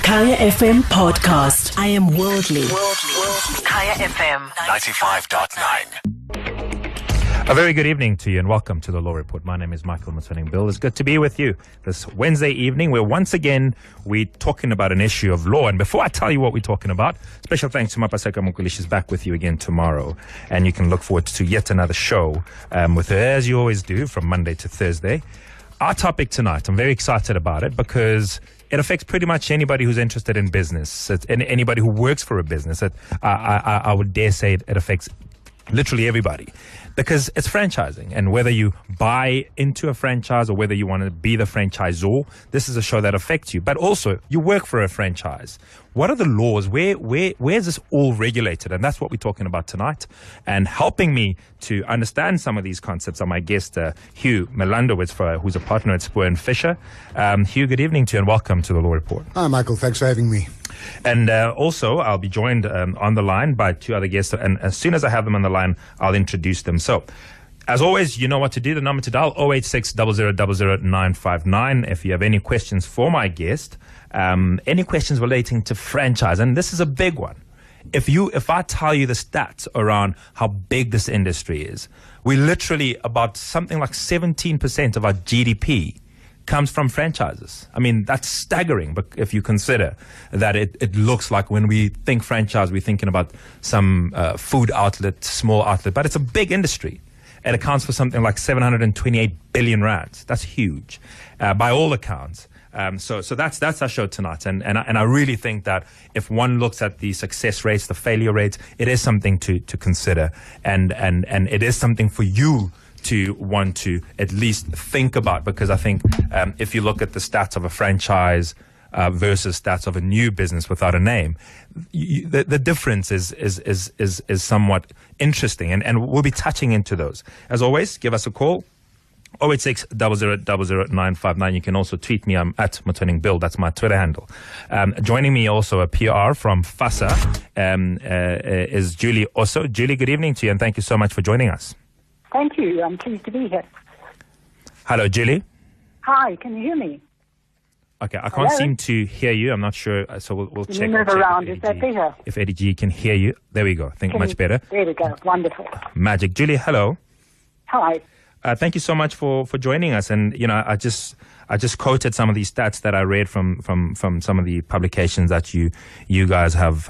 Kaya FM podcast. I am worldly. Kaya FM 95.9. A very good evening to you and welcome to the Law Report. My name is Michael Bill. It's good to be with you this Wednesday evening where once again we're talking about an issue of law. And before I tell you what we're talking about, special thanks to Mapaseka Mukulish. She's back with you again tomorrow. And you can look forward to yet another show with her as you always do from Monday to Thursday. Our topic tonight, I'm very excited about it because it affects pretty much anybody who's interested in business. It's anybody who works for a business. I would dare say it affects literally everybody, because it's franchising, and whether you buy into a franchise or whether you want to be the franchisor, this is a show that affects you. But also, you work for a franchise. What are the laws? Where is this all regulated? And that's what we're talking about tonight. And helping me to understand some of these concepts are my guest, Hugh Melamdowitz, who's a partner at Spur & Fisher. Hugh, good evening to you and welcome to the Law Report. Hi, Michael. Thanks for having me. And also, I'll be joined on the line by two other guests. And as soon as I have them on the line, I'll introduce them. So, as always, you know what to do. The number to dial, 086 0000 959. If you have any questions for my guest, any questions relating to franchise, and this is a big one. If I tell you the stats around how big this industry is, we literally about something like 17% of our GDP comes from franchises. I mean, that's staggering, but if you consider that it looks like when we think franchise, we're thinking about some food outlet, small outlet, but it's a big industry. It accounts for something like 728 billion rands. That's huge, by all accounts. So that's our show tonight, and I really think that if one looks at the success rates, the failure rates, it is something to consider, and it is something for you to want to at least think about, because I think if you look at the stats of a franchise versus stats of a new business without a name, the difference is somewhat interesting, and we'll be touching into those. As always, give us a call. 086 0000 959. You can also tweet me. I'm at Bill. That's my Twitter handle. Joining me also a PR from FASA is Julie also. Julie, good evening to you and thank you so much for joining us. Thank you. I'm pleased to be here. Hello, Julie. Hi, can you hear me? Okay, I can't seem to hear you. I'm not sure, so we'll check. Move around. Is that better? If Eddie G can hear you. There we go. I think much better. There we go. Wonderful. Magic. Julie, hello. Hi. Thank you so much for joining us. And, you know, I just quoted some of these stats that I read from some of the publications that you guys have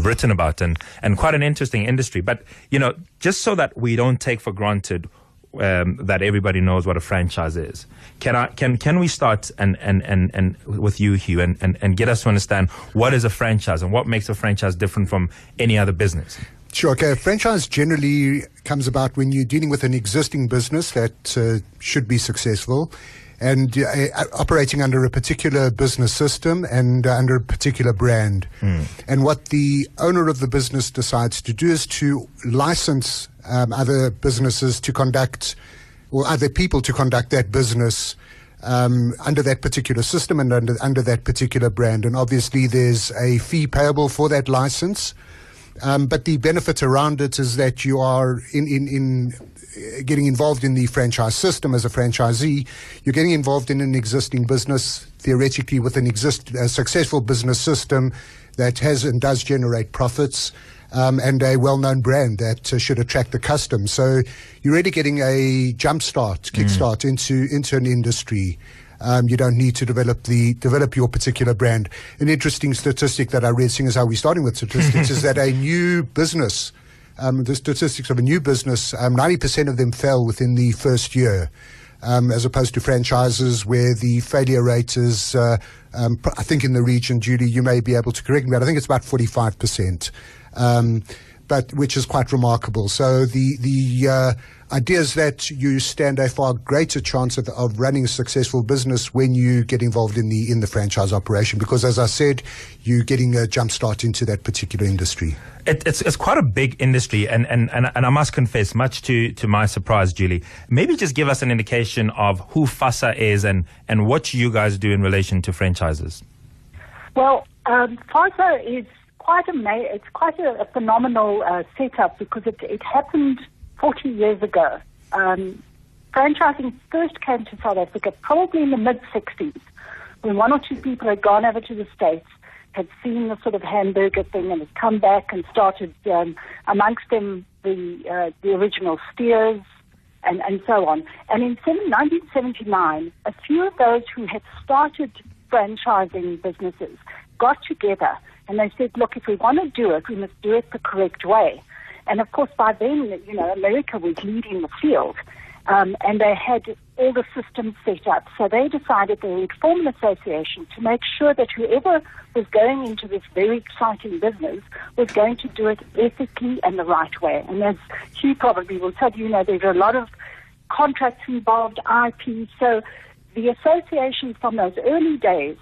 written about, and quite an interesting industry. But, you know, just so that we don't take for granted that everybody knows what a franchise is, can we start and with you, Hugh, and get us to understand what is a franchise and what makes a franchise different from any other business? Sure. Okay. A franchise generally comes about when you're dealing with an existing business that should be successful and operating under a particular business system and under a particular brand. And what the owner of the business decides to do is to license other businesses to conduct, or other people to conduct that business under that particular system and under that particular brand. And obviously there's a fee payable for that license. But the benefit around it is that you are in getting involved in the franchise system as a franchisee. You're getting involved in an existing business, theoretically with a successful business system that has and does generate profits, and a well-known brand that should attract the custom. So you're really getting a kickstart into an industry. You don't need to develop your particular brand. An interesting statistic that I read, seeing as how we're starting with statistics, is that a new business, the statistics of a new business, 90% of them fail within the first year, as opposed to franchises where the failure rate is, I think in the region, Judy, you may be able to correct me, but I think it's about 45%. But which is quite remarkable. So the idea is that you stand a far greater chance of running a successful business when you get involved in the franchise operation, because as I said, you're getting a jump start into that particular industry. It's quite a big industry, and I must confess, much to my surprise, Julie, maybe just give us an indication of who FASA is and what you guys do in relation to franchises. Well, FASA is it's quite a phenomenal setup, because it happened 40 years ago. Franchising first came to South Africa probably in the mid-60s when one or two people had gone over to the States, had seen the sort of hamburger thing and had come back and started amongst them the original steers and so on. And in 1979, a few of those who had started franchising businesses got together and they said, look, if we want to do it, we must do it the correct way. And of course, by then, America was leading the field. And they had all the systems set up. So they decided they would form an association to make sure that whoever was going into this very exciting business was going to do it ethically and the right way. And as Hugh probably will tell you, there's a lot of contracts involved, IP. So the association from those early days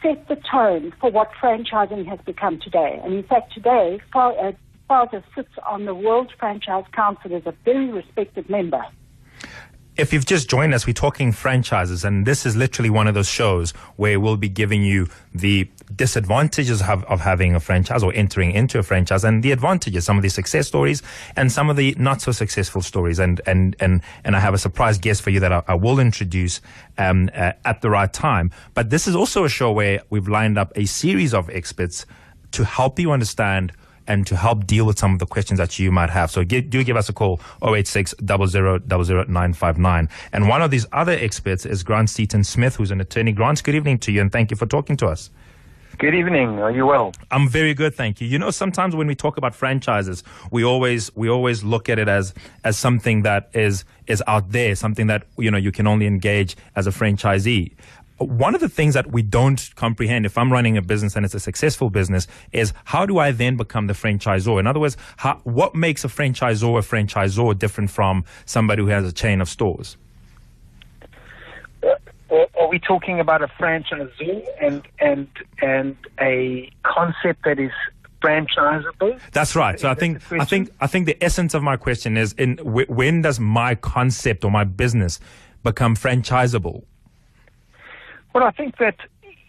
set the tone for what franchising has become today. And in fact, today, FASA sits on the World Franchise Council as a very respected member. If you've just joined us, we're talking franchises, and this is literally one of those shows where we'll be giving you the disadvantages of having a franchise or entering into a franchise, and the advantages, some of the success stories and some of the not so successful stories. And I have a surprise guest for you that I will introduce at the right time. But this is also a show where we've lined up a series of experts to help you understand and to help deal with some of the questions that you might have. So do give us a call, 086 00 959. And one of these other experts is Grant Seaton-Smith, who's an attorney. Grant, good evening to you, and thank you for talking to us. Good evening. Are you well? I'm very good, thank you. Sometimes when we talk about franchises, we always look at it as something that is out there, something that you can only engage as a franchisee. One of the things that we don't comprehend, if I'm running a business and it's a successful business, is how do I then become the franchisor? In other words, what makes a franchisor different from somebody who has a chain of stores? Are we talking about a franchisor and a concept that is franchisable? That's right. So I think the essence of my question is, when does my concept or my business become franchisable? Well, I think that,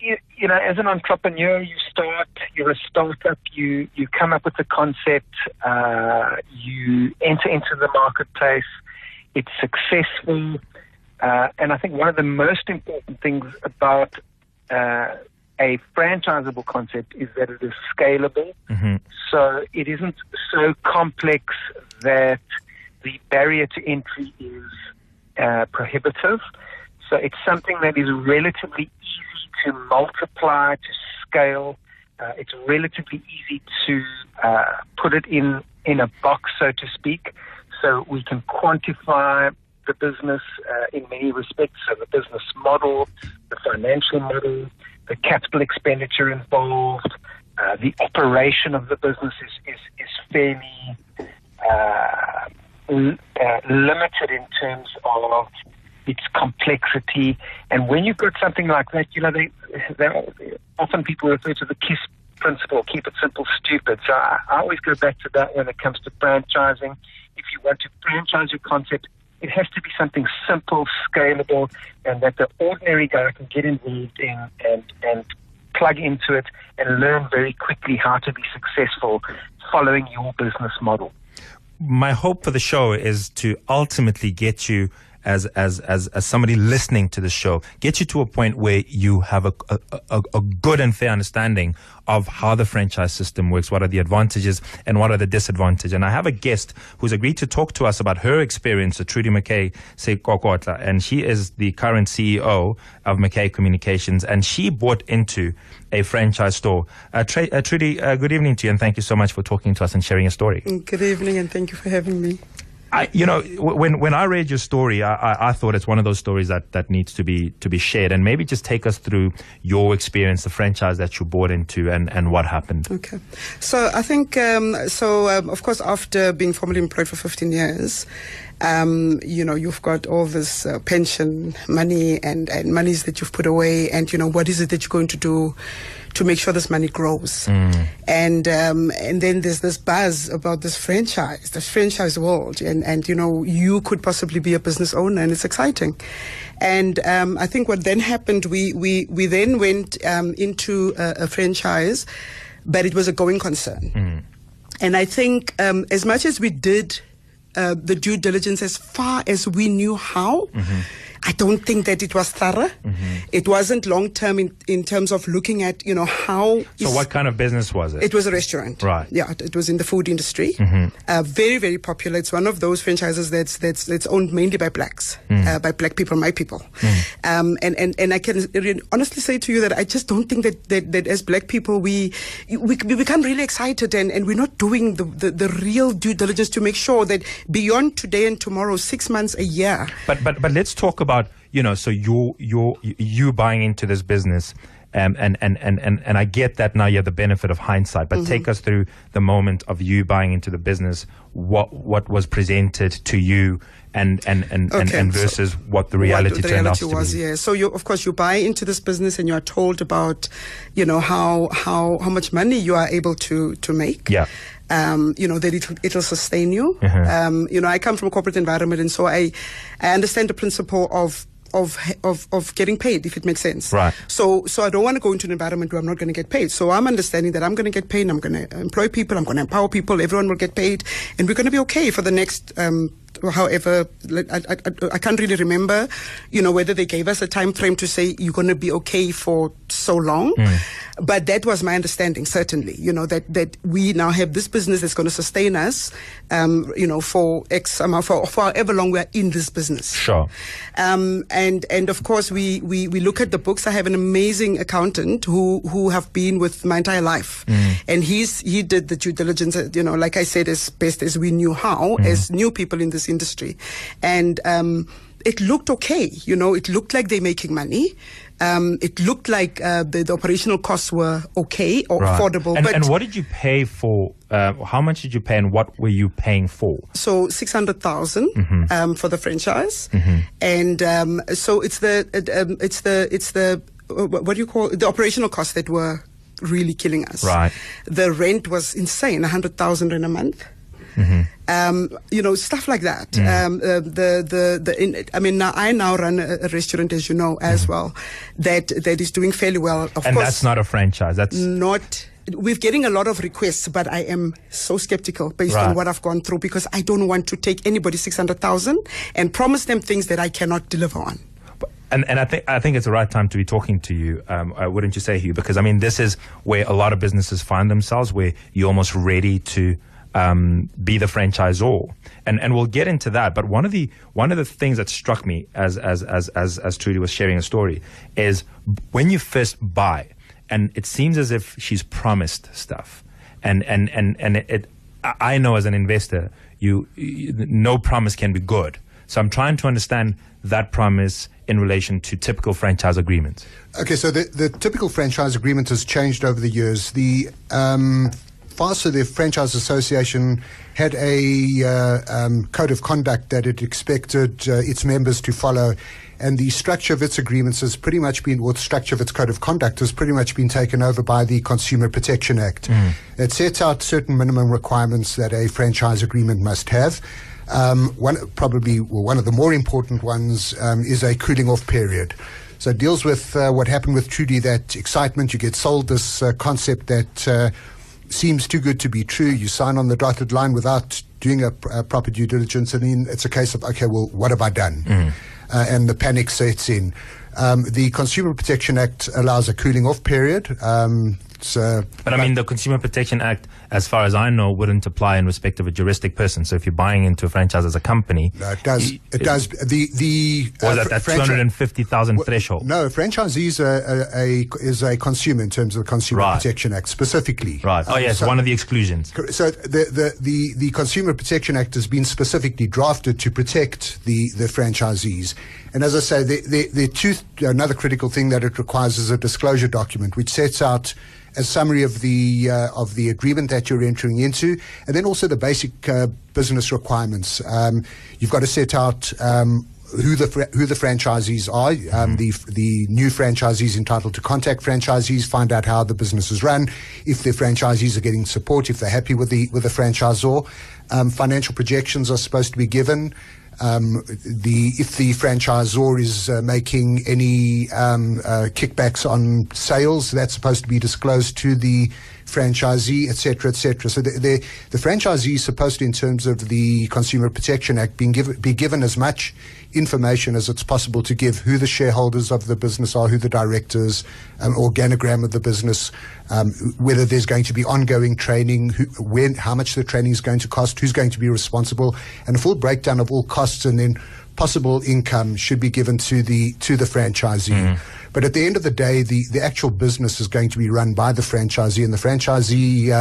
as an entrepreneur, you're a startup, you come up with a concept, you enter into the marketplace, it's successful, and I think one of the most important things about a franchisable concept is that it is scalable. Mm-hmm. So it isn't so complex that the barrier to entry is prohibitive. So it's something that is relatively easy to multiply, to scale. It's relatively easy to put it in a box, so to speak. So we can quantify the business in many respects. So the business model, the financial model, the capital expenditure involved, the operation of the business is fairly limited in terms of its complexity. And when you've got something like that, often people refer to the KISS principle, keep it simple, stupid. So I always go back to that when it comes to franchising. If you want to franchise your concept, it has to be something simple, scalable, and that the ordinary guy can get involved in and plug into it and learn very quickly how to be successful following your business model. My hope for the show is to ultimately get you, as somebody listening to the show, get you to a point where you have a good and fair understanding of how the franchise system works, what are the advantages and what are the disadvantages. And I have a guest who's agreed to talk to us about her experience, Trudy McKay Sekokotla, and she is the current CEO of McKay Communications, and she bought into a franchise store. Trudy, good evening to you, and thank you so much for talking to us and sharing your story. Good evening, and thank you for having me. When I read your story, I thought it's one of those stories that needs to be shared, and maybe just take us through your experience, the franchise that you bought into, and what happened. Okay, so I think of course, after being formally employed for 15 years, you've got all this pension money and monies that you've put away, and what is it that you're going to do to make sure this money grows. And then there's this buzz about this franchise world, and you could possibly be a business owner, and it's exciting. And I think what then happened, we then went into a franchise, but it was a going concern. And I think as much as we did the due diligence as far as we knew how, I don't think that it was thorough. It wasn't long term in terms of looking at, how. So what kind of business was it? It was a restaurant. Right. Yeah, it was in the food industry. Very, very popular. It's one of those franchises that's owned mainly by blacks, by black people, my people. And I can honestly say to you that I just don't think that as black people we become really excited and we're not doing the real due diligence to make sure that beyond today and tomorrow, 6 months, a year. But let's talk about, so you buying into this business. And I get that now you have the benefit of hindsight, but take us through the moment of you buying into the business, what was presented to you and versus what the reality turned out to be. Yeah. So of course you buy into this business and you are told about, how much money you are able to make. Yeah. That it'll sustain you. I come from a corporate environment, and so I understand the principle of getting paid, if it makes sense. Right. So I don't want to go into an environment where I'm not going to get paid. So I'm understanding that I'm going to get paid, I'm going to employ people, I'm going to empower people, everyone will get paid, and we're going to be okay for the next, however, I can't really remember, whether they gave us a time frame to say you're going to be okay for so long. But that was my understanding, certainly, that we now have this business that's going to sustain us, for X amount, for however long we're in this business. Sure. And of course, we look at the books. I have an amazing accountant who have been with my entire life. And he did the due diligence, like I said, as best as we knew how, as new people in this industry. And it looked okay. It looked like they're making money. It looked like the operational costs were okay or affordable. And what did you pay for? How much did you pay, and what were you paying for? So 600,000 for the franchise, and so it's the what do you call it? The operational costs that were really killing us. Right. The rent was insane, 100,000 in a month. Stuff like that. I now run a restaurant, as you know, as well, that is doing fairly well. Of course, that's not a franchise. That's not. We're getting a lot of requests, but I am so skeptical based on what I've gone through, because I don't want to take anybody 600,000 and promise them things that I cannot deliver on. And I think it's the right time to be talking to you, wouldn't you say, Hugh? Because this is where a lot of businesses find themselves, where you're almost ready to be the franchisor, and we'll get into that. But one of the things that struck me as Trudy was sharing a story is when you first buy, and it seems as if she's promised stuff, and I know as an investor, no promise can be good. So I'm trying to understand that promise in relation to typical franchise agreements. Okay, so the typical franchise agreement has changed over the years. The FASA, the Franchise Association, had a code of conduct that it expected its members to follow, and the structure of its agreements has pretty much been, or the structure of its code of conduct has pretty much been taken over by the Consumer Protection Act. It sets out certain minimum requirements that a franchise agreement must have. One of the more important ones is a cooling off period. So it deals with what happened with Trudy, that excitement. You get sold this concept that seems too good to be true. You sign on the dotted line without doing a proper due diligence, and then it's a case of, okay, well, what have I done? And the panic sets in. The Consumer Protection Act allows a cooling off period. But the Consumer Protection Act, as far as I know, wouldn't apply in respect of a juristic person. So if you're buying into a franchise as a company, no, it does. It does. That 250,000 threshold. No, franchisees is a consumer in terms of the Consumer Protection Act specifically. Right. Oh yes, one of the exclusions. So the Consumer Protection Act has been specifically drafted to protect the franchisees. And as I say, another critical thing that it requires is a disclosure document, which sets out a summary of the agreement that you're entering into, and then also the basic business requirements. You've got to set out who the franchisees are. The new franchisees entitled to contact franchisees, find out how the business is run, if the franchisees are getting support, if they're happy with the franchisor. Financial projections are supposed to be given. If the franchisor is making any kickbacks on sales, that's supposed to be disclosed to the franchisee, etc., etc. So the franchisee is supposed to, in terms of the Consumer Protection Act, be given as much information as it's possible to give: who the shareholders of the business are, who the directors, organogram of the business, whether there's going to be ongoing training, how much the training is going to cost, who's going to be responsible, and a full breakdown of all costs, and then possible income should be given to the franchisee. But at the end of the day, the actual business is going to be run by the franchisee, and the franchisee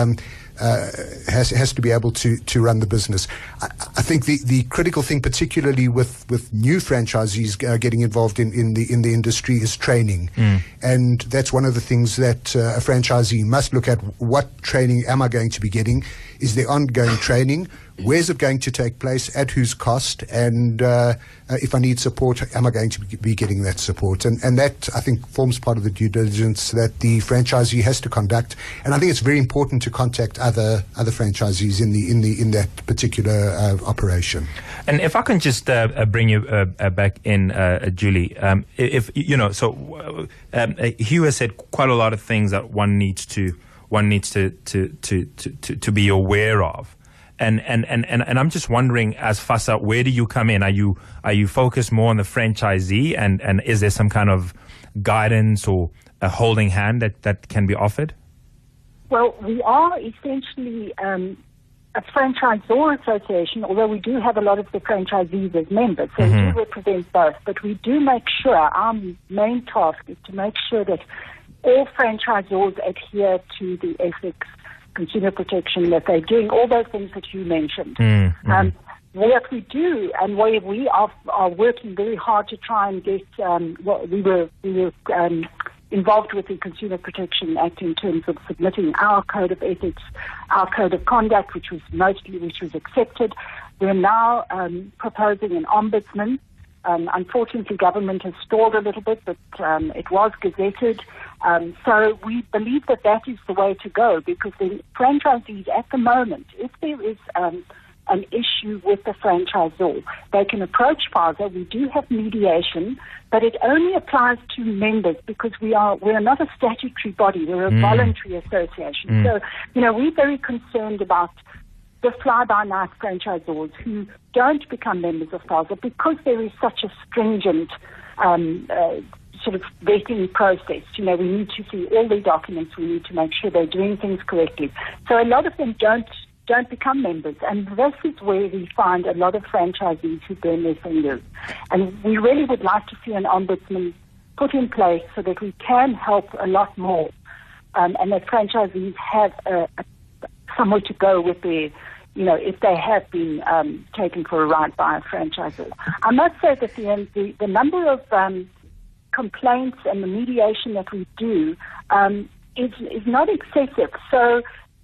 has to be able to run the business. I think the critical thing, particularly with new franchisees getting involved in the industry, is training. And that's one of the things that a franchisee must look at. What training am I going to be getting? Is there ongoing training? Where's it going to take place? At whose cost? And if I need support, am I going to be getting that support? And that, I think, forms part of the due diligence that the franchisee has to conduct. And I think it's very important to contact other franchisees in that particular operation. And if I can just bring you back in, Julie, Hugh has said quite a lot of things that one needs to be aware of. And I'm just wondering, as FASA, where do you come in? Are you focused more on the franchisee, and is there some kind of guidance or a holding hand that can be offered? Well, we are essentially a franchisor association, although we do have a lot of the franchisees as members, so we do represent both. But we do make sure, our main task is to make sure that all franchisors adhere to the ethics, consumer protection, that they're doing all those things that you mentioned. What we do, and where we are working very hard to try and get, we were involved with the Consumer Protection Act in terms of submitting our code of ethics, our code of conduct, which was accepted. We're now proposing an ombudsman. Unfortunately, government has stalled a little bit, but it was gazetted. So we believe that is the way to go, because the franchisees at the moment, if there is an issue with the franchisor, they can approach FASA. We do have mediation, but it only applies to members, because we're not a statutory body, we're a voluntary association. So, we're very concerned about the fly-by-night franchisors who don't become members of FASA, because there is such a stringent sort of vetting process. We need to see all the documents. We need to make sure they're doing things correctly. So a lot of them don't become members, and this is where we find a lot of franchisees who burn their fingers. And we really would like to see an ombudsman put in place so that we can help a lot more, and that franchisees have somewhere to go with their, if they have been taken for a ride by a franchisor. I must say that the number of complaints and the mediation that we do is not excessive. So,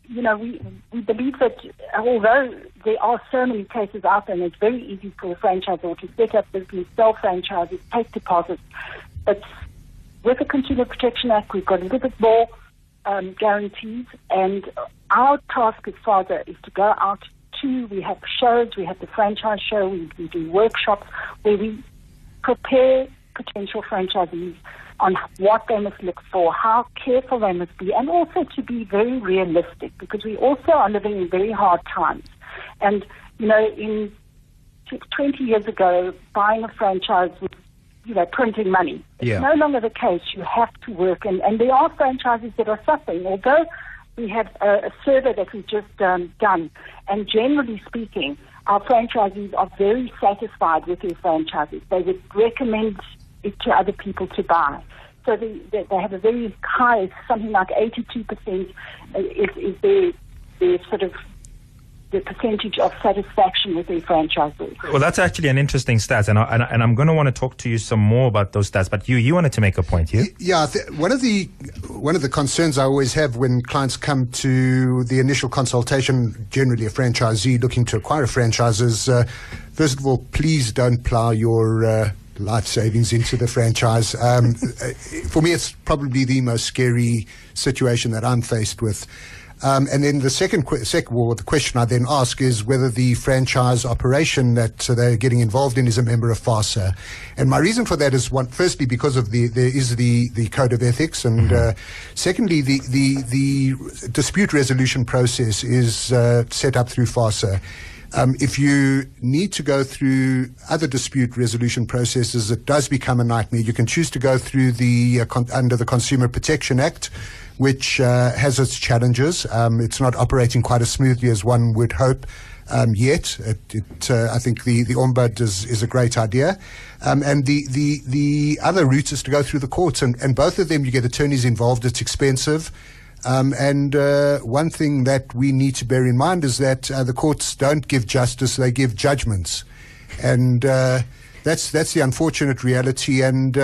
we believe that although there are so many cases out there, and it's very easy for a franchisor to set up business, sell franchises, take deposits, but with the Consumer Protection Act, we've got a little bit more guarantees, and our task as FASA is to go out we have shows, we have the franchise show, we do workshops where we prepare potential franchisees on what they must look for, how careful they must be, and also to be very realistic, because we also are living in very hard times. And, in 20 years ago, buying a franchise was, printing money. It's no longer the case. You have to work, and there are franchises that are suffering, although we have a survey that we've just done, and generally speaking, our franchisees are very satisfied with their franchises. They would recommend it to other people to buy. So they have a very high, something like 82% is their sort of the percentage of satisfaction with their franchisors. Well, that's actually an interesting stat, and I'm going to want to talk to you some more about those stats. But you wanted to make a point here. Yeah, one of the concerns I always have when clients come to the initial consultation, generally a franchisee looking to acquire a franchise, is first of all, please don't plow your life savings into the franchise. For me, it's probably the most scary situation that I'm faced with. And then the question I then ask is whether the franchise operation that they're getting involved in is a member of FASA. And my reason for that is, firstly, because of there is the code of ethics, and secondly, the dispute resolution process is set up through FASA. If you need to go through other dispute resolution processes, it does become a nightmare. You can choose to go through under the Consumer Protection Act, which has its challenges. It's not operating quite as smoothly as one would hope yet. I think the Ombud is a great idea. And the other route is to go through the courts, and both of them you get attorneys involved. It's expensive. And one thing that we need to bear in mind is that the courts don't give justice, they give judgments. And that's the unfortunate reality. And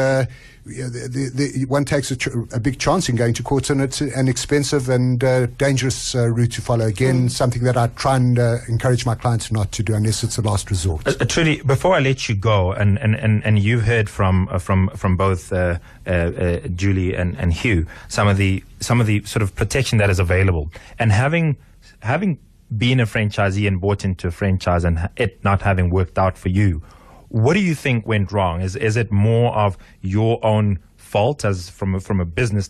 one takes a big chance in going to courts, and it's an expensive and dangerous route to follow. Again, something that I try and encourage my clients not to do unless it's a last resort. Truly, before I let you go, and you've heard from both Julie and Hugh some of the sort of protection that is available, and having been a franchisee and bought into a franchise and it not having worked out for you. What do you think went wrong? Is it more of your own fault as from a business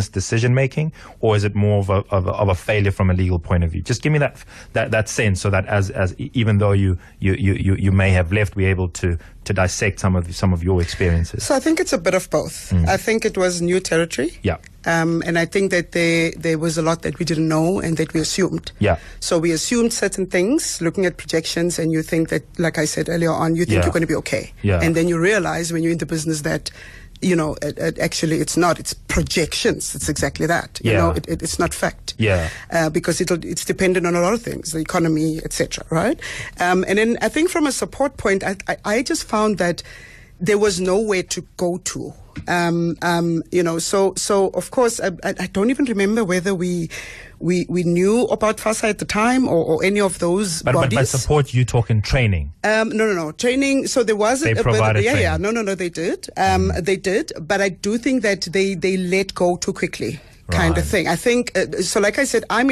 decision making, or is it more of a failure from a legal point of view? Just give me that sense, so that as even though you may have left, we're able to dissect some of your experiences. So I think it's a bit of both. I think it was new territory. Yeah. And I think that there was a lot that we didn't know and that we assumed. Yeah. So we assumed certain things, looking at projections, and you think that, like I said earlier on, you think you're going to be okay. Yeah. And then you realize when you're in the business that, actually it's not. It's projections. It's exactly that. It's not fact. Yeah. Because it's dependent on a lot of things, the economy, etc. Right. And then I think from a support point, I just found that there was nowhere to go to. So of course, I don't even remember whether we knew about FASA at the time or any of those bodies. But by support, you talking training? No. Training. So there was they provided training. Yeah. No, they did. They did. But I do think that they let go too quickly, kind of thing. I think, so like I said, I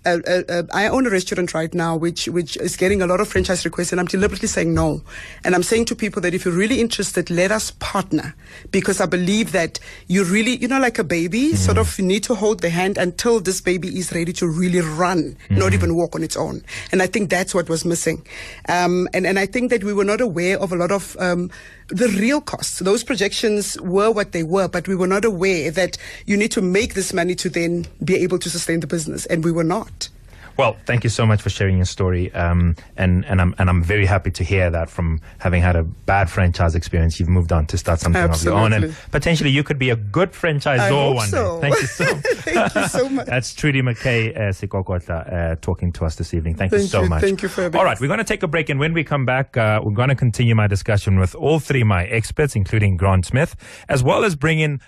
own a restaurant right now, which is getting a lot of franchise requests, and I'm deliberately saying no. And I'm saying to people that if you're really interested, let us partner, because I believe that you really, like a baby, sort of you need to hold the hand until this baby is ready to really run, not even walk on its own. And I think that's what was missing. And I think that we were not aware of a lot of the real costs. Those projections were what they were, but we were not aware that you need to make this money to then be able to sustain the business, and we were not. Well, thank you so much for sharing your story, and I'm very happy to hear that from having had a bad franchise experience, you've moved on to start something of your own, and potentially you could be a good franchisor one day. Thank you so much. Thank you so much. That's Trudy McKay Sekokotla talking to us this evening. Thank you so much. Thank you for having All right, we're going to take a break, and when we come back, we're going to continue my discussion with all three of my experts, including Grant Smith, as well as bring in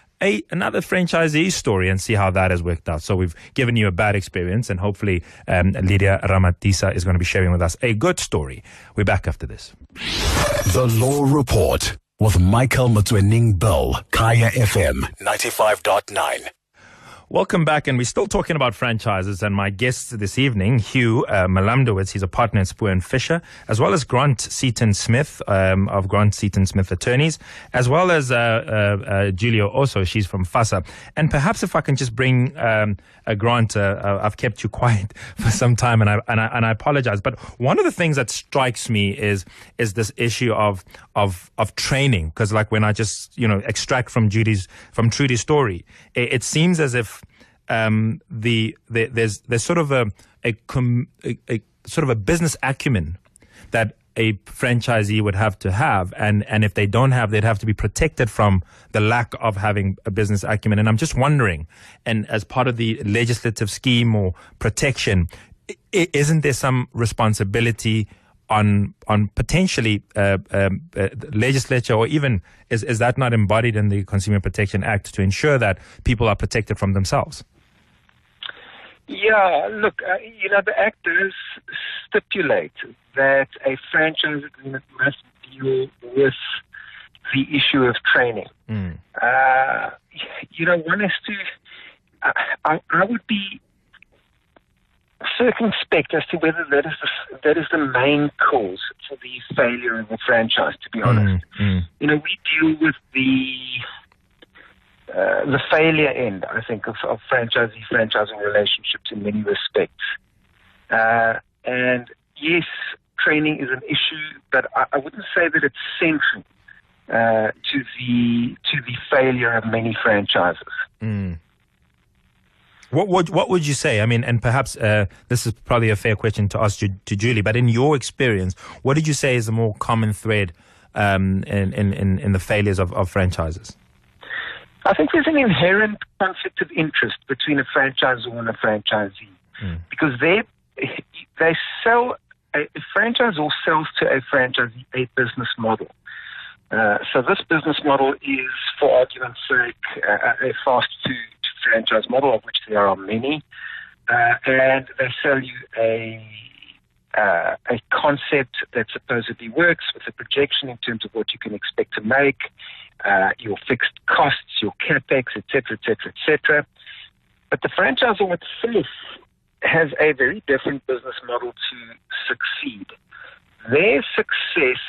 another franchisee story and see how that has worked out. So we've given you a bad experience, and hopefully Lydia Ramatisa is going to be sharing with us a good story. We're back after this. The Law Report with Michael Mutwening Bill, Kaya FM 95.9. Welcome back, and we're still talking about franchises, and my guests this evening, Hugh Melamdowitz, he's a partner at Spoor & Fisher, as well as Grant Seaton-Smith of Grant Seaton-Smith Attorneys, as well as Julia also, she's from FASA. And perhaps if I can just bring Grant, I've kept you quiet for some time, and I apologize, but one of the things that strikes me is this issue of training, because like when I just extract from Trudy's story, it seems as if there's sort of a business acumen that a franchisee would have to have, and if they don't have, they'd have to be protected from the lack of having a business acumen. And I'm just wondering, and as part of the legislative scheme or protection, isn't there some responsibility on potentially legislature, or even is that not embodied in the Consumer Protection Act to ensure that people are protected from themselves? Yeah, look, the Act does stipulate that a franchise agreement must deal with the issue of training. One has to, I would be circumspect as to whether that is the main cause for the failure of the franchise, to be honest. You know, we deal with the failure end, I think, of franchisee-franchising relationships in many respects. And yes, training is an issue, but I wouldn't say that it's central to the failure of many franchises. What would you say? I mean, and perhaps this is probably a fair question to ask to Julie, but in your experience, what did you say is the more common thread in the failures of franchises? I think there's an inherent conflict of interest between a franchisor and a franchisee, because they sell, a franchisor sells to a franchisee a business model. So this business model is, for argument's sake, a fast food franchise model, of which there are many, and they sell you a concept that supposedly works with a projection in terms of what you can expect to make, your fixed costs, your capex, etc., etc., etc. But the franchisor itself has a very different business model to succeed. Their success,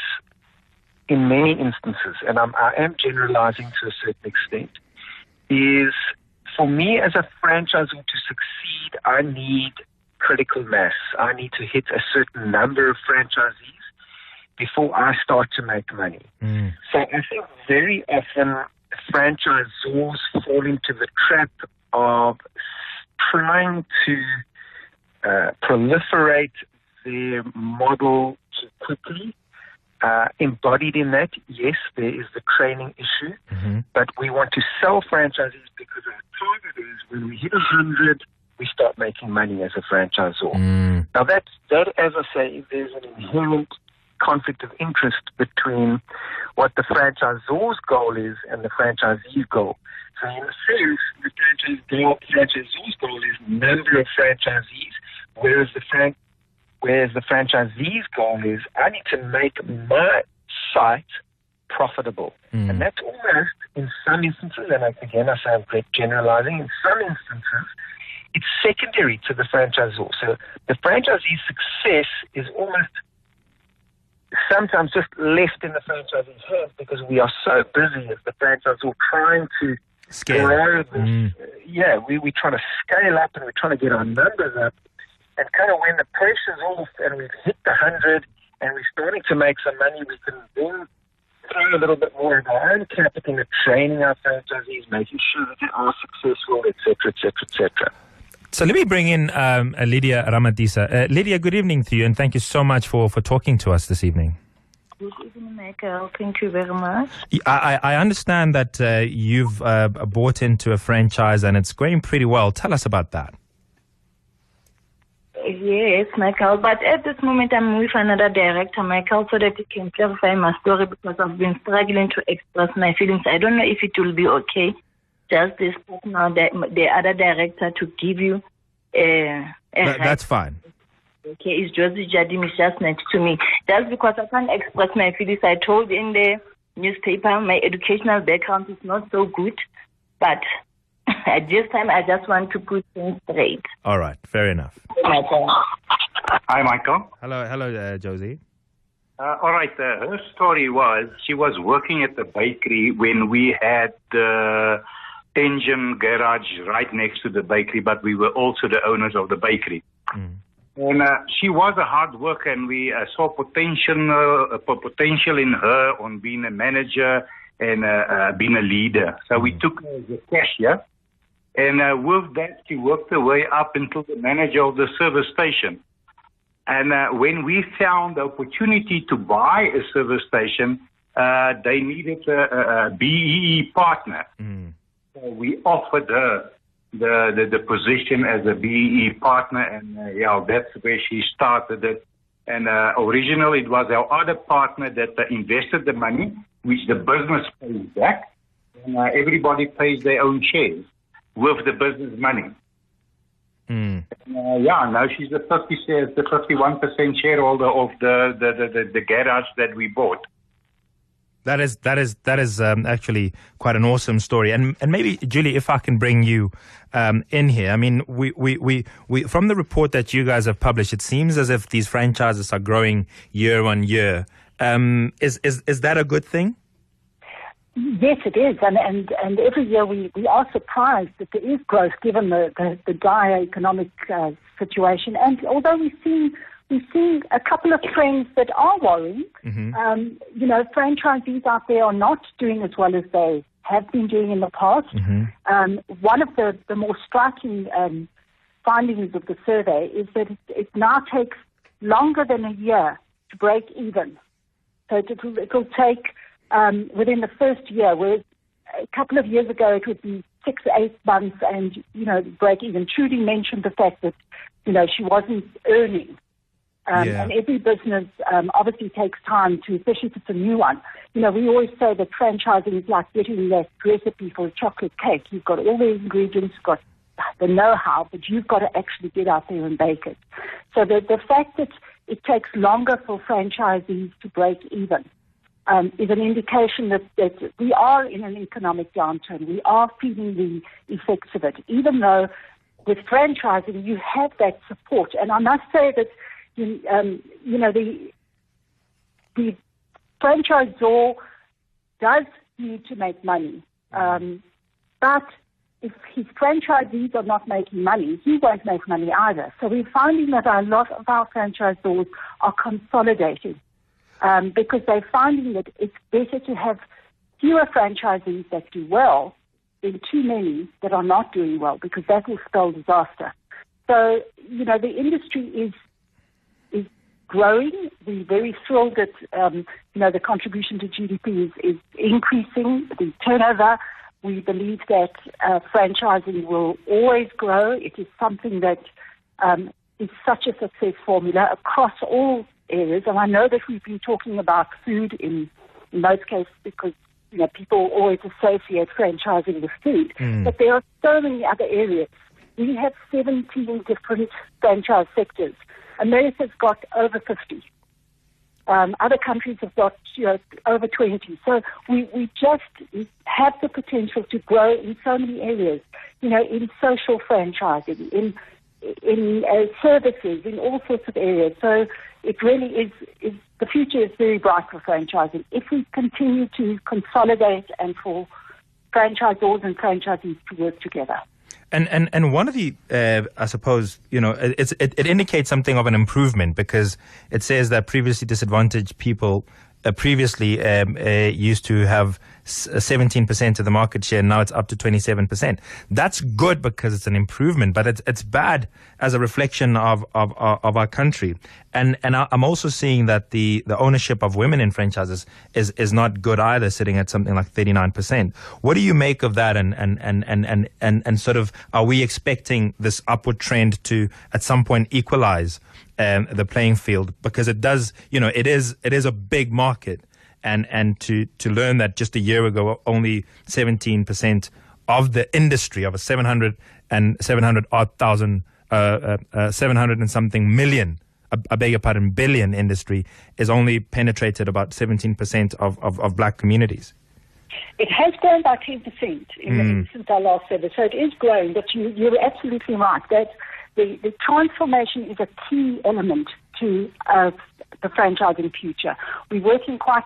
in many instances, and I am generalizing to a certain extent, is, for me as a franchisor to succeed, I need critical mass. I need to hit a certain number of franchisees before I start to make money. So I think very often franchisors fall into the trap of trying to proliferate their model too quickly. Embodied in that, yes, there is the training issue, but we want to sell franchises because our target is when we hit 100, we start making money as a franchisor. Now that, as I say, there's an inherent conflict of interest between what the franchisor's goal is and the franchisee's goal. So in a sense, the franchisor's goal is number of franchisees, whereas the franchisee's goal is, I need to make my site profitable. And that's almost, in some instances, and again I say I'm great generalizing, in some instances, it's secondary to the franchisor. So the franchisee's success is almost sometimes just left in the franchisee's hands because we are so busy as the franchisor trying to grow this. We're trying to scale up and we're trying to get our numbers up. And kind of when the pressure's off and we've hit the 100 and we're starting to make some money, we can then throw a little bit more of our own capital into training our franchisees, making sure that they are successful, etc., etc., etc. So let me bring in Lydia Ramadisa. Lydia, good evening to you, and thank you so much for talking to us this evening. Good evening, Michael. Thank you very much. I understand that you've bought into a franchise and it's going pretty well. Tell us about that. Yes, Michael. But at this moment, I'm with another director, Michael, so that he can clarify my story because I've been struggling to express my feelings. I don't know if it will be okay. Just this now, the other director to give you that's fine. Okay, it's Josie Jadim is just next to me. Just because I can't express my feelings, I told in the newspaper my educational background is not so good, but at this time I just want to put things straight. All right, fair enough. Hi, Michael. Hello, Josie. All right, her story was she was working at the bakery when we had the engine garage right next to the bakery, but we were also the owners of the bakery. And she was a hard worker, and we saw potential in her on being a manager and being a leader. So we took her as a cashier, and with that, she worked her way up until the manager of the service station. And when we found the opportunity to buy a service station, they needed a BEE partner. So we offered her the position as a BEE partner, and that's where she started it. And originally it was our other partner that invested the money, which the business pays back, and everybody pays their own shares with the business money. Now she's the 51% shareholder of the garage that we bought. That is actually quite an awesome story, and maybe Julie, if I can bring you in here. I mean, we from the report that you guys have published, it seems as if these franchises are growing year on year. Is that a good thing? Yes, it is, and every year we are surprised that there is growth given the dire economic situation. And although we've seen a couple of trends that are worrying. Mm-hmm. Franchisees out there are not doing as well as they have been doing in the past. Mm-hmm. One of the more striking findings of the survey is that it now takes longer than a year to break even. So it will take within the first year, whereas a couple of years ago it would be 6 to 8 months and, break even. Trudy mentioned the fact that, she wasn't earning. And every business obviously takes time to, especially if it's a new one. We always say that franchising is like getting that recipe for a chocolate cake. You've got all the ingredients, you've got the know-how, but you've got to actually get out there and bake it. So the fact that it takes longer for franchisees to break even is an indication that we are in an economic downturn. We are feeling the effects of it, even though with franchising you have that support. And I must say that the franchisor does need to make money, but if his franchisees are not making money, he won't make money either. So we're finding that a lot of our franchisors are consolidating because they're finding that it's better to have fewer franchisees that do well than too many that are not doing well, because that will spell disaster. So, the industry is growing. We're very thrilled that, the contribution to GDP is increasing. The turnover, we believe that franchising will always grow. It is something that is such a success formula across all areas. And I know that we've been talking about food in most cases because, people always associate franchising with food. But there are so many other areas. We have 17 different franchise sectors. America's got over 50. Other countries have got over 20. So we just have the potential to grow in so many areas. In social franchising, in services, in all sorts of areas. So it really is the future is very bright for franchising if we continue to consolidate and for franchisors and franchisees to work together. And one of the, I suppose, it indicates something of an improvement, because it says that previously disadvantaged people used to have 17% of the market share. Now it's up to 27%. That's good because it's an improvement, but it's bad as a reflection of our country. And I'm also seeing that the ownership of women in franchises is not good either, sitting at something like 39%. What do you make of that? And sort of, are we expecting this upward trend to at some point equalize the playing field? Because it does, it is a big market. And to learn that just a year ago, only 17% of the industry of a 700 and something million, I beg your pardon, billion industry is only penetrated about 17% of black communities. It has grown by 10% since our last survey, so it is growing. But you're absolutely right that the transformation is a key element to the franchising future. We're working quite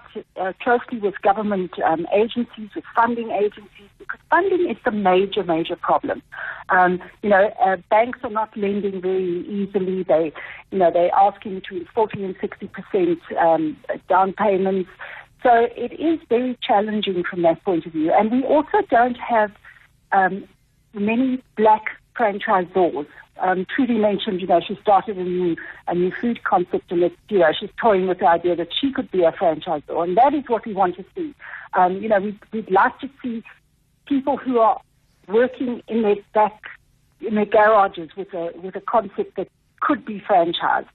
closely with government agencies, with funding agencies, because funding is the major problem. Banks are not lending very easily. They're asking between 40 and 60% down payments. So it is very challenging from that point of view. And we also don't have many black franchisors. Trudy mentioned, she started a new food concept, and she's toying with the idea that she could be a franchisor, and that is what we want to see. We'd like to see people who are working in their garages with a concept that could be franchised.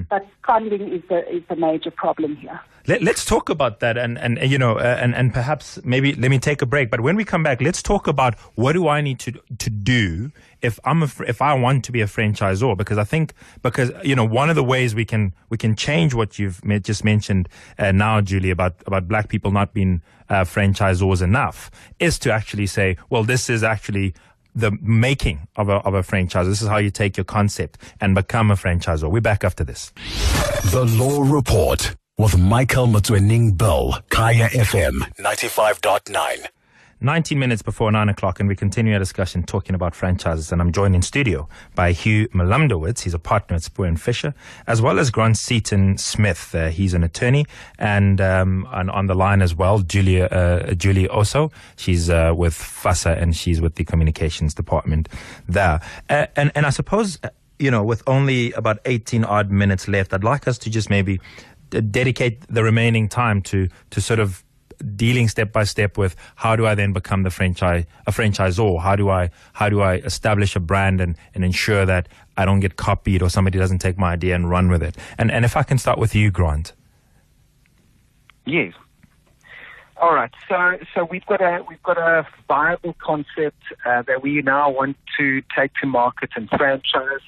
But funding is the major problem here. Let's talk about that, and perhaps maybe let me take a break. But when we come back, let's talk about what do I need to do if I want to be a franchisor, because I think one of the ways we can change what you've just mentioned now, Julie, about black people not being franchisors enough, is to actually say, well, this is actually the making of a franchise. This is how you take your concept and become a franchisor. We're back after this. The Law Report with Michael Bill, Kaya FM 95.9. 19 minutes before 9 o'clock, and we continue our discussion talking about franchises. And I'm joined in studio by Hugh Melamdowitz. He's a partner at Spoor & Fisher, as well as Grant Seaton Smith. He's an attorney, and on the line as well, Julie Oso. She's with FASA, and she's with the communications department there. And I suppose, with only about 18 odd minutes left, I'd like us to just maybe dedicate the remaining time to sort of dealing step by step with how do I then become a franchisor? How do I establish a brand and ensure that I don't get copied or somebody doesn't take my idea and run with it? And if I can start with you, Grant. Yes. All right. So we've got a viable concept that we now want to take to market and franchise.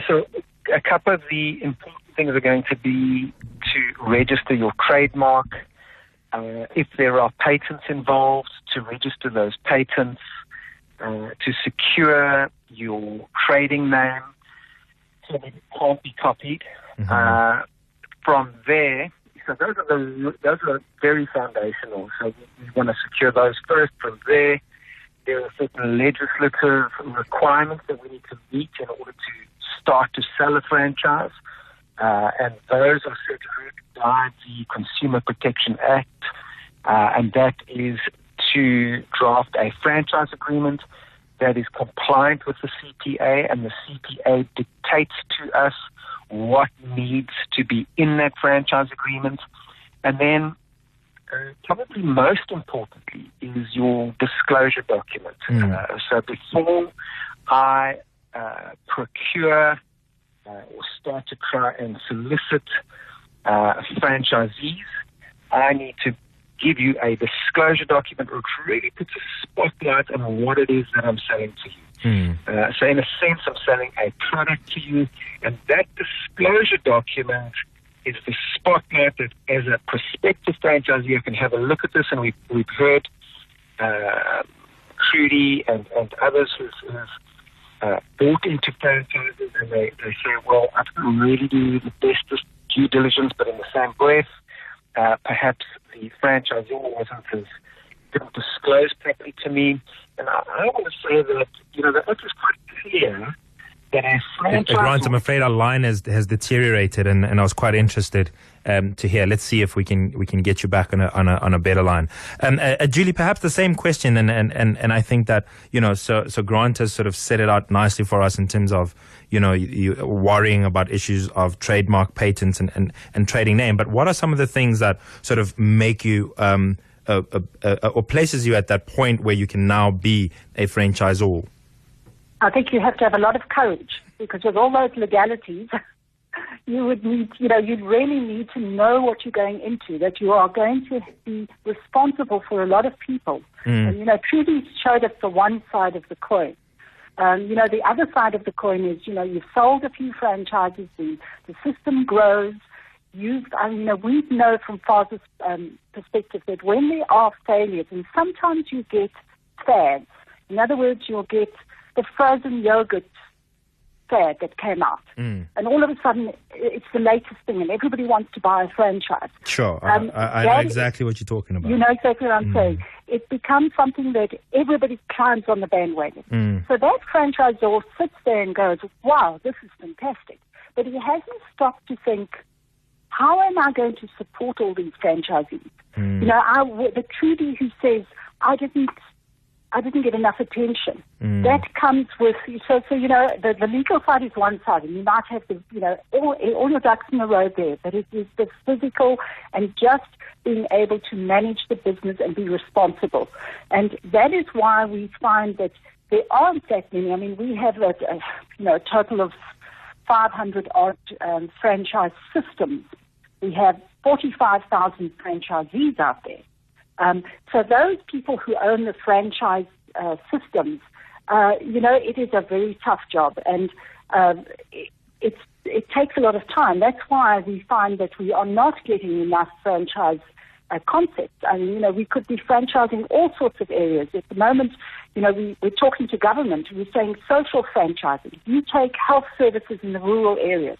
So a couple of the important things are going to be to register your trademark. If there are patents involved, to register those patents, to secure your trading name so that it can't be copied. From there, so those are very foundational. So we want to secure those first. From there are certain legislative requirements that we need to meet in order to start to sell a franchise, and those are set by the Consumer Protection Act, and that is to draft a franchise agreement that is compliant with the CPA, and the CPA dictates to us what needs to be in that franchise agreement. And then probably most importantly is your disclosure document. So before I procure or start to try and solicit franchisees, I need to give you a disclosure document which really puts a spotlight on what it is that I'm selling to you. So in a sense, I'm selling a product to you, and that disclosure document is the spotlight that as a prospective franchisee I can have a look at this. And we've heard Trudy and others who've bought into franchises, and they say, well, I didn't really do the best due diligence, but in the same breath, perhaps the franchisor didn't disclose properly to me. And I want to say that, that is quite clear that a franchise... Grant, I'm afraid our line has deteriorated, and I was quite interested to hear. Let's see if we can get you back on a better line. Julie, perhaps the same question, and I think that, so Grant has sort of set it out nicely for us in terms of, you worrying about issues of trademark, patents, and trading name. But what are some of the things that sort of make you or places you at that point where you can now be a franchisor? I think you have to have a lot of courage, because with all those legalities, you would need, you'd really need to know what you're going into, that you are going to be responsible for a lot of people. And, Trudy showed us the one side of the coin. The other side of the coin is, you've sold a few franchises, the system grows. We know from FASA's perspective that when there are failures, and sometimes you get fads. In other words, you'll get the frozen yogurt fad that came out. And all of a sudden, it's the latest thing, and everybody wants to buy a franchise. Sure. I know exactly what you're talking about. You know exactly what I'm saying. It becomes something that everybody climbs on the bandwagon. So that franchisor sits there and goes, wow, this is fantastic. But he hasn't stopped to think, how am I going to support all these franchisees? The Trudy who says, I didn't get enough attention. That comes with, the legal side is one side, and you might have all your ducks in a row there, but it is the physical and just being able to manage the business and be responsible. And that is why we find that there aren't that many. I mean, we have a total of 500 odd franchise systems. We have 45,000 franchisees out there. So those people who own the franchise systems, it is a very tough job, and it takes a lot of time. That's why we find that we are not getting enough franchise concepts. I mean, we could be franchising all sorts of areas. At the moment, we're talking to government. We're saying social franchising. You take health services in the rural areas.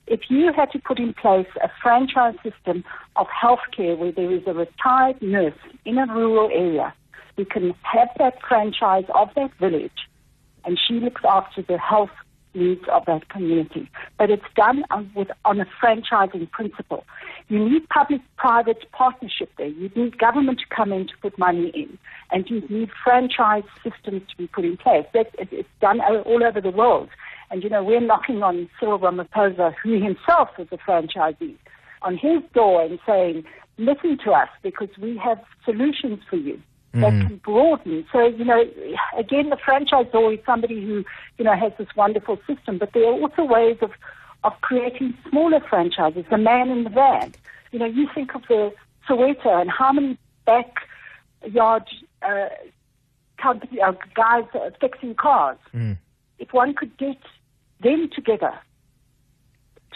If you had to put in place a franchise system of healthcare where there is a retired nurse in a rural area who can have that franchise of that village, and she looks after the health needs of that community. But it's done on a franchising principle. You need public-private partnership there. You need government to come in to put money in. And you need franchise systems to be put in place. It's done all over the world. And, we're knocking on Cyril Ramaphosa, who himself is a franchisee, on his door and saying, listen to us because we have solutions for you that can broaden. So, again, the franchisor is somebody who, has this wonderful system, but there are also ways of creating smaller franchises, the man in the van. You think of the Soweto and how many backyard guys fixing cars. If one could get them together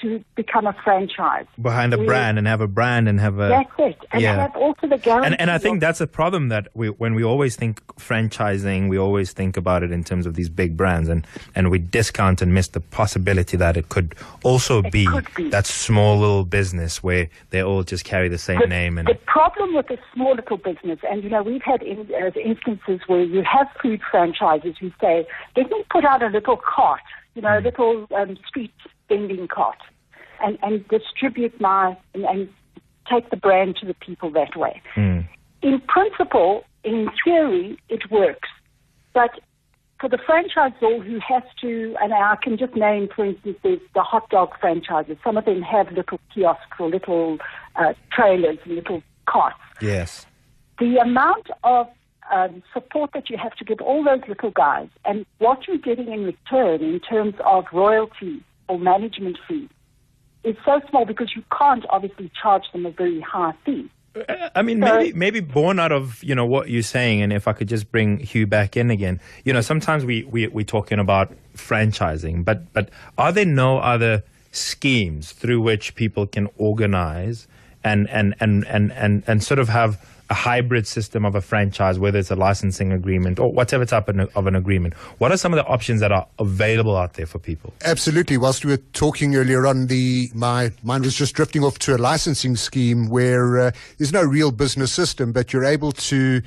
to become a franchise. Behind a brand and have a brand and have a... That's it. And have also the guarantee. And I think that's a problem that when we always think franchising, we always think about it in terms of these big brands and we discount and miss the possibility that it could also be that small little business where they all just carry the same name. And the problem with a small little business, and we've had instances where you have food franchises who say, let me put out a little cart, a little street vending cart and distribute and take the brand to the people that way. In principle, in theory, it works. But for the franchisor who has to, and I can just name, for instance, there's the hot dog franchises. Some of them have little kiosks or little trailers, little carts. Yes. The amount of support that you have to give all those little guys and what you're getting in return in terms of royalty or management fee is so small because you can't obviously charge them a very high fee. I mean, maybe born out of, what you're saying, and if I could just bring Hugh back in again, sometimes we're talking about franchising, but are there no other schemes through which people can organize and sort of have a hybrid system of a franchise, whether it's a licensing agreement or whatever type of an agreement? What are some of the options that are available out there for people? Absolutely. Whilst we were talking earlier on, my mind was just drifting off to a licensing scheme where there's no real business system, but you're able to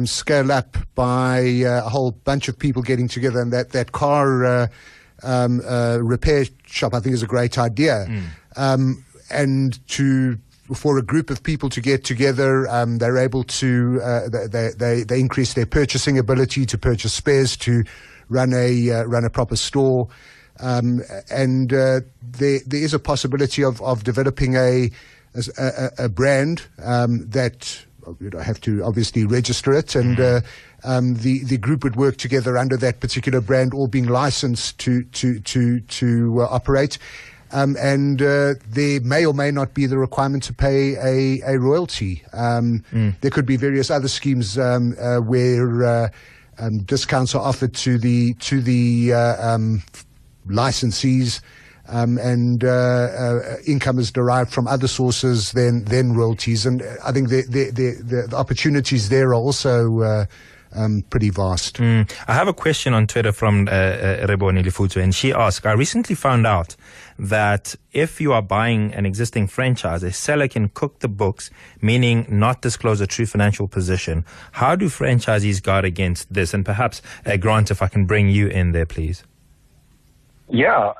scale up by a whole bunch of people getting together, and that car repair shop, I think, is a great idea. And for a group of people to get together, they're able to they increase their purchasing ability to purchase spares, to run a proper store, and there is a possibility of developing a brand that have to obviously register it, and the group would work together under that particular brand, all being licensed to operate. And there may or may not be the requirement to pay a royalty. There could be various other schemes where discounts are offered to the licensees, and income is derived from other sources than royalties. And I think the opportunities there are also pretty vast. I have a question on Twitter from Reboni Lifutu, and she asked, I recently found out that if you are buying an existing franchise, a seller can cook the books, meaning not disclose a true financial position. How do franchisees guard against this? And perhaps, Grant, if I can bring you in there, please. Yeah.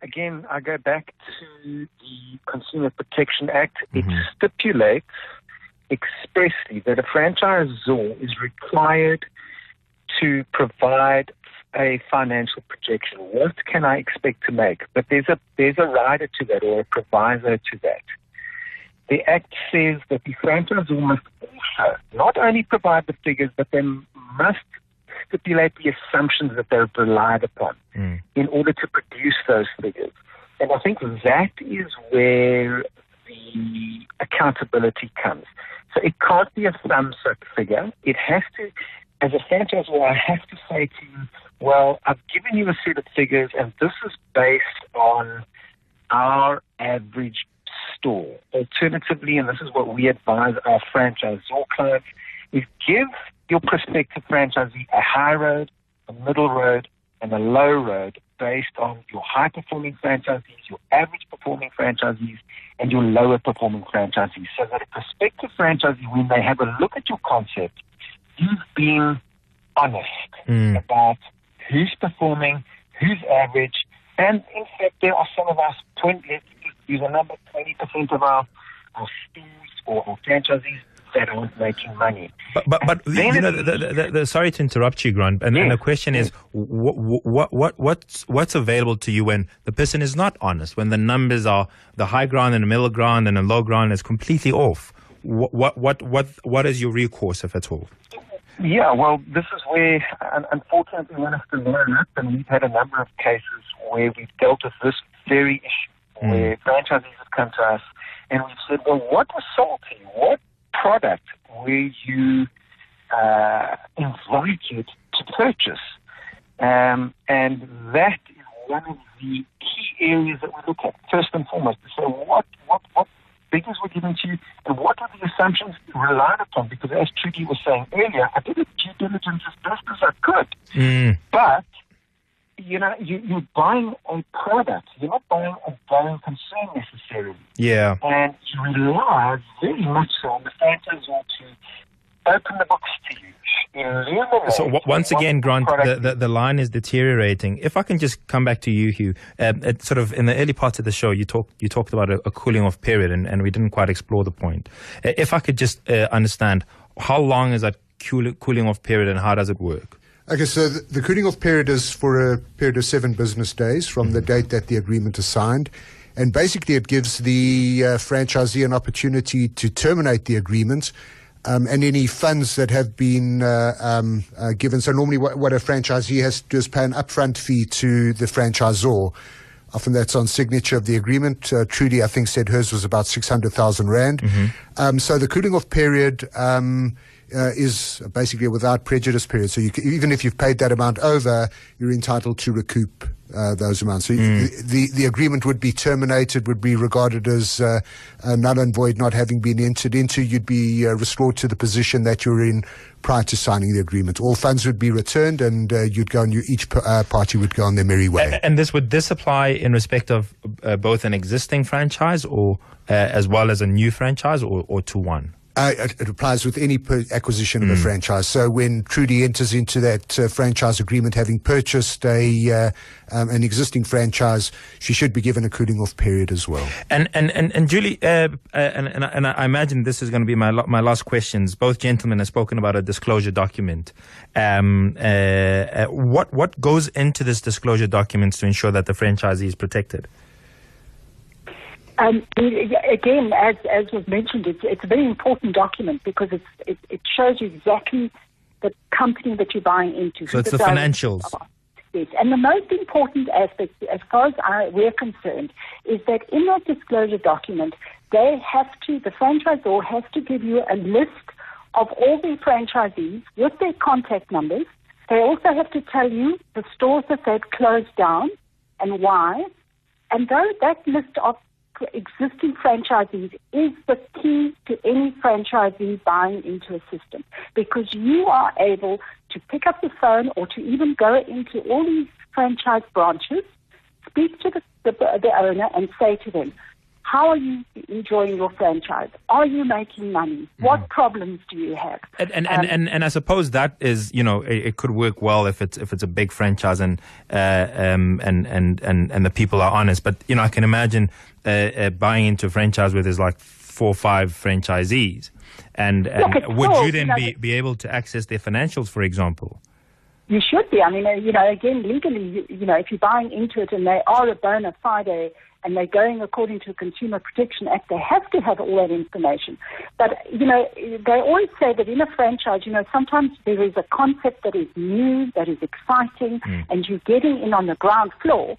Again, I go back to the Consumer Protection Act. It stipulates expressly that a franchisor is required to provide a financial projection. What can I expect to make? But there's a rider to that, or a proviso to that. The Act says that the franchisor must also not only provide the figures, but they must stipulate the assumptions that they're relied upon in order to produce those figures. And I think that is where the accountability comes. So it can't be a thumbs-up figure. It has to, as a franchisor, I have to say to you, well, I've given you a set of figures, and this is based on our average store. Alternatively, and this is what we advise our franchisor clients, is give your prospective franchisee a high road, a middle road, and a low road based on your high-performing franchisees, your average-performing franchisees, and your lower-performing franchisees. So that a prospective franchisee, when they have a look at your concept, you've been honest about who's performing, who's average, and in fact, there are some of us, let's use a number, 20% of our stores or franchisees that aren't making money. But you know, sorry to interrupt you, Grant. And the question is, what's available to you when the person is not honest? When the numbers are the high ground and the middle ground and the low ground is completely off? What is your recourse, if at all? Yeah, well, this is where, unfortunately, one has to learn up, and we've had a number of cases where we've dealt with this very issue, where franchisees have come to us and we've said, well, what was sold to you? What product were you invited to purchase? And that is one of the key areas that we look at, first and foremost, to say what figures were given to you and what are the assumptions relied upon? Because as Trudy was saying earlier, I did a due diligence as best as I could. But, you know, you're buying a product. You're not buying a going concern necessarily. Yeah. And you rely very much so on the franchisor to open the books to you. So once again, Grant, the line is deteriorating. If I can just come back to you, Hugh, sort of in the early parts of the show, you talked about a cooling off period, and we didn't quite explore the point. If I could just understand, how long is that cooling off period, and how does it work? Okay, so the cooling off period is for a period of 7 business days from the date that the agreement is signed. And basically it gives the franchisee an opportunity to terminate the agreement and any funds that have been given. So normally what a franchisee has to do is pay an upfront fee to the franchisor. Often that's on signature of the agreement. Trudy, I think, said hers was about 600,000 Rand. So the cooling off period is basically a without prejudice period. So even if you've paid that amount over, you're entitled to recoup those amounts. So the agreement would be terminated, would be regarded as null and void, not having been entered into. You'd be restored to the position that you were in prior to signing the agreement. All funds would be returned, and you'd go on. Each party would go on their merry way. And would this apply in respect of both an existing franchise, or as well as a new franchise, or to one? It applies with any acquisition of a franchise. So when Trudy enters into that franchise agreement, having purchased an existing franchise, she should be given a cooling off period as well. And Julie, and I imagine this is going to be my last questions. Both gentlemen have spoken about a disclosure document. What goes into this disclosure document to ensure that the franchisee is protected? Again, as was mentioned, it's a very important document because it shows you exactly the company that you're buying into. So it's the financials. Yes, and the most important aspect, as far as we're concerned, is that in that disclosure document, the franchisor has to give you a list of all the franchisees with their contact numbers. They also have to tell you the stores that they've closed down and why. And though that list of existing franchisees is the key to any franchisee buying into a system, because you are able to pick up the phone or to even go into all these franchise branches, speak to the owner and say to them, how are you enjoying your franchise? Are you making money? What problems do you have? And I suppose that is, you know, it could work well if it's a big franchise and the people are honest. But you know, I can imagine buying into a franchise where there's like 4 or 5 franchisees, and would you then be able to access their financials, for example? You should be. I mean, again, legally, if you're buying into it and they are a bona fide and they're going according to the Consumer Protection Act, they have to have all that information. But, they always say that in a franchise, sometimes there is a concept that is new, that is exciting, and you're getting in on the ground floor.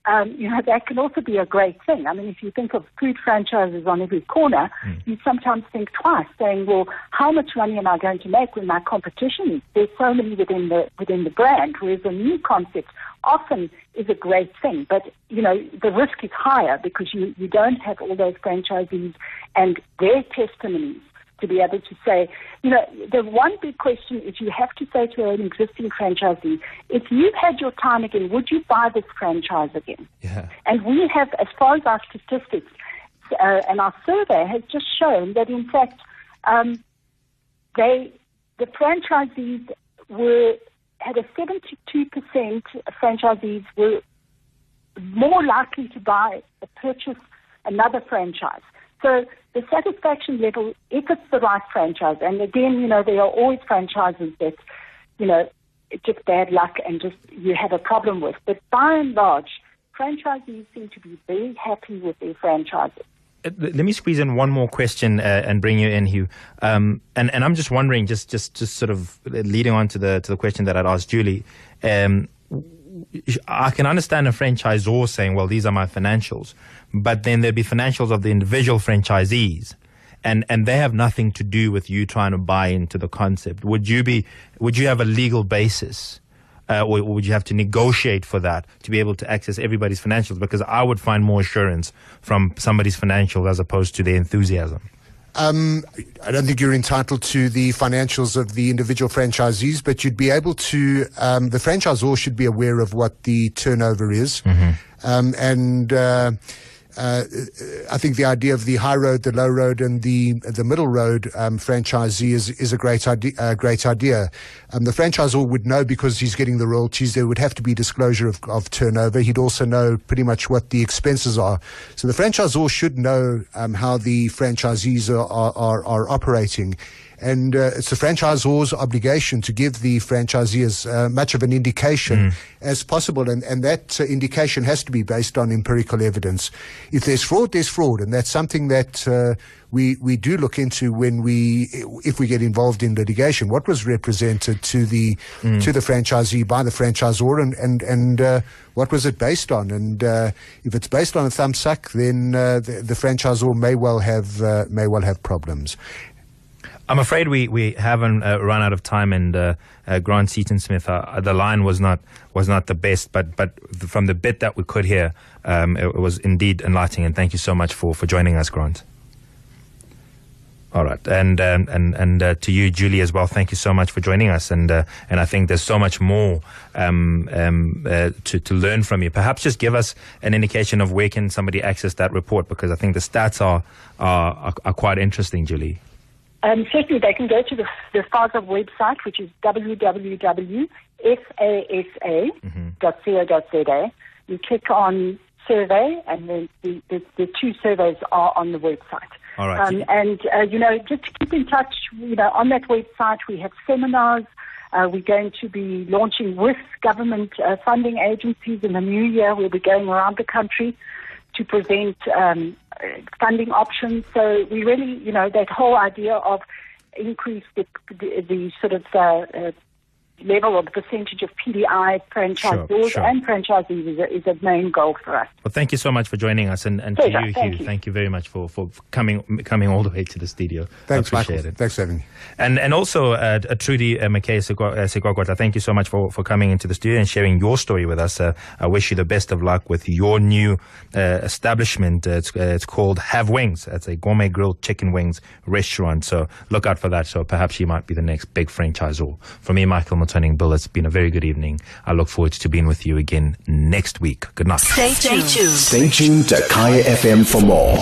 That can also be a great thing. I mean, if you think of food franchises on every corner, you sometimes think twice, saying, well, how much money am I going to make when my competition, there's so many within the brand, whereas a new concept often is a great thing. But, the risk is higher because you don't have all those franchisees and their testimonies to be able to say, the one big question is you have to say to an existing franchisee, if you've had your time again, would you buy this franchise again? Yeah. And we have, as far as our statistics and our survey has just shown that, in fact, the franchisees had a 72% franchisees were more likely to purchase another franchise. So the satisfaction level, if it's the right franchise, and again, there are always franchises that, it's just bad luck and just you have a problem with. But by and large, franchisees seem to be very happy with their franchises. Let me squeeze in one more question and bring you in, Hugh. And I'm just wondering, just sort of leading on to the question that I'd asked Julie. I can understand a franchisor saying, well, these are my financials, but then there'd be financials of the individual franchisees, and they have nothing to do with you trying to buy into the concept. Would you have a legal basis, or would you have to negotiate for that to be able to access everybody's financials? Because I would find more assurance from somebody's financials as opposed to their enthusiasm. I don't think you're entitled to the financials of the individual franchisees, but you'd be able to, the franchisor should be aware of what the turnover is. I think the idea of the high road, the low road, and the middle road franchisee is a great idea. The franchisor would know because he's getting the royalties. There would have to be disclosure of turnover. He'd also know pretty much what the expenses are. So the franchisor should know how the franchisees are operating. And it's the franchisor's obligation to give the franchisee as much of an indication as possible. And that indication has to be based on empirical evidence. If there's fraud, there's fraud. And that's something that we do look into if we get involved in litigation. What was represented to the franchisee by the franchisor, and what was it based on? And if it's based on a thumbsuck, then the franchisor may well have problems. I'm afraid we haven't run out of time, and Grant Seaton-Smith, the line was not the best, but from the bit that we could hear, it was indeed enlightening. And thank you so much for joining us, Grant. All right, and to you, Julie, as well. Thank you so much for joining us, and I think there's so much more to learn from you. Perhaps just give us an indication of where can somebody access that report, because I think the stats are quite interesting, Julie. Certainly, they can go to the FASA website, which is www.fasa.co.za. You click on survey, and then the two surveys are on the website. All right. Just to keep in touch, on that website we have seminars. We're going to be launching with government funding agencies in the new year. We'll be going around the country to present funding options. So we really, that whole idea of increase the sort of level or the percentage of PDI franchisors and franchisees is a main goal for us. Well, thank you so much for joining us, and to you, Hugh, thank you very much for coming all the way to the studio. Thanks, I appreciate Michael. it. Thanks for having me. And also, Trudy McKay Segwagwata, thank you so much for coming into the studio and sharing your story with us. I wish you the best of luck with your new establishment. It's called Have Wings. It's a gourmet grilled chicken wings restaurant. So look out for that. So perhaps you might be the next big franchisor. For me, Michael Motsoeneng Bill, it's been a very good evening. I look forward to being with you again next week. Good night. Stay tuned. Stay tuned to Kaya FM for more.